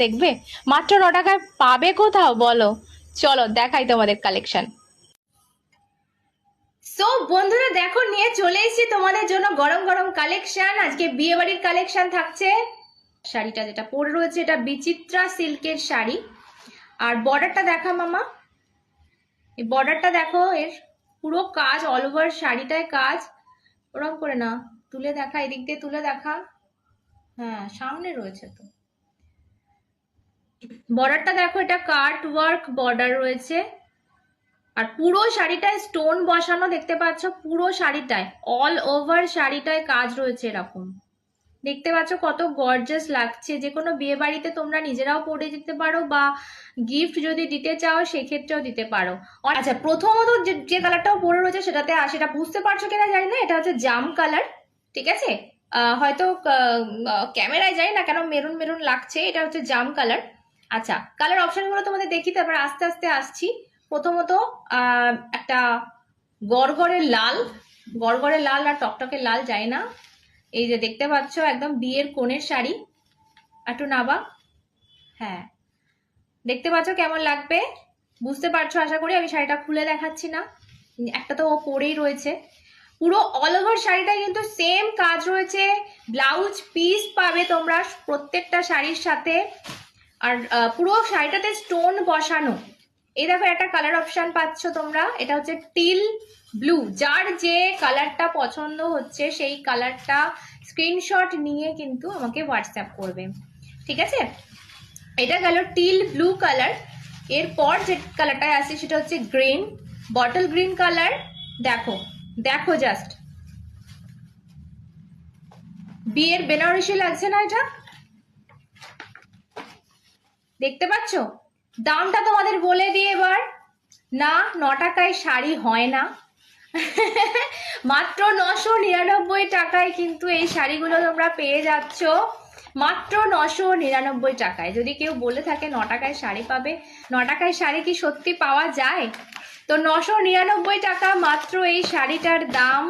দেখবে? মাত্র 9 টাকায় পাবে কোথাও বলো? চলো দেখাই তোমাদের কালেকশন। সো বন্ধুরা দেখো, নিয়ে চলে এসেছি তোমাদের জন্য গরম গরম কালেকশন। আজকে বিয়ে বাড়ির কালেকশন থাকছে। শাড়িটা যেটা পরে রয়েছে এটা বিচিত্রা সিল্কের শাড়ি। আর বর্ডারটা দেখা মামা, এই বর্ডারটা দেখো, এর পুরো কাজ, অল ওভার শাড়িটায় কাজ। ওরকম করে না, তুলে দেখা, এদিক দিয়ে তুলে দেখা। হ্যাঁ, সামনে রয়েছে তো। বর্ডারটা দেখো, এটা কাট ওয়ার্ক বর্ডার রয়েছে। আর পুরো শাড়িটায় স্টোন বসানো দেখতে পাচ্ছ, পুরো শাড়িটায় অল ওভার শাড়িটায় কাজ রয়েছে এরকম। দেখতে পাচ্ছ কত গর্জাস লাগছে। যে কোনো বিয়ে বাড়িতে তোমরা নিজেরাও পরে যেতে পারো, বা গিফট যদি দিতে চাও সেক্ষেত্রেও দিতে পারো। আচ্ছা, প্রথমত যে কালারটাও পরে রয়েছে সেটা বুঝতে পারছো কিনা জানি না, এটা হচ্ছে জাম কালার। ঠিক আছে, হয়তো ক্যামেরায় যাই না কেন মেরুন মেরুন লাগছে, এটা হচ্ছে জাম কালার। আচ্ছা, কালার অপশনগুলো তোমাদের দেখি, তারপর আস্তে আস্তে আসছি। প্রথমত একটা গড়গড়ের লাল, গড়গড়ের লাল আর টকটকে লাল যায় না। এই যে দেখতে পাচ্ছ একদম বিয়ের কোণের শাড়ি, একটু নাবা। হ্যাঁ, দেখতে পাচ্ছ কেমন লাগবে, বুঝতে পারছো আশা করি। আমি শাড়িটা খুলে দেখাচ্ছি না, একটা তো ও পরেই রয়েছে। পুরো অল ওভার শাড়িটা কিন্তু সেম কাজ রয়েছে। ব্লাউজ পিস পাবে তোমরা প্রত্যেকটা শাড়ির সাথে। আর পুরো শাড়িটাতে স্টোন বসানো। এই দেখো একটা কালার অপশন পাচ্ছ তোমরা, এটা হচ্ছে টিল ব্লু। যার যে কালারটা পছন্দ হচ্ছে সেই কালারটা স্ক্রিনশট নিয়ে কিন্তু আমাকে হোয়াটসঅ্যাপ করবে, ঠিক আছে? এটা গেল টিল ব্লু কালার। এরপর যে কালারটা আছে সেটা হচ্ছে গ্রিন, বটল গ্রিন কালার। দেখো দেখো, জাস্ট বিয়ের বেনারসি লাগছে না এটা? দেখতে পাচ্ছ? দামটা তোমাদের বলে দিই এবার। না, 9 টাকায় শাড়ি হয় না। মাত্র 999 টাকায় কিন্তু এই শাড়িগুলো তোমরা পেয়ে যাচ্ছ, মাত্র 999 টাকায়। যদি কেউ বলে থাকে 9 টাকায় শাড়ি পাবে, 9 টাকায় শাড়ি কি সত্যি পাওয়া যায়? তো 999 টাকা মাত্র এই শাড়িটার দাম।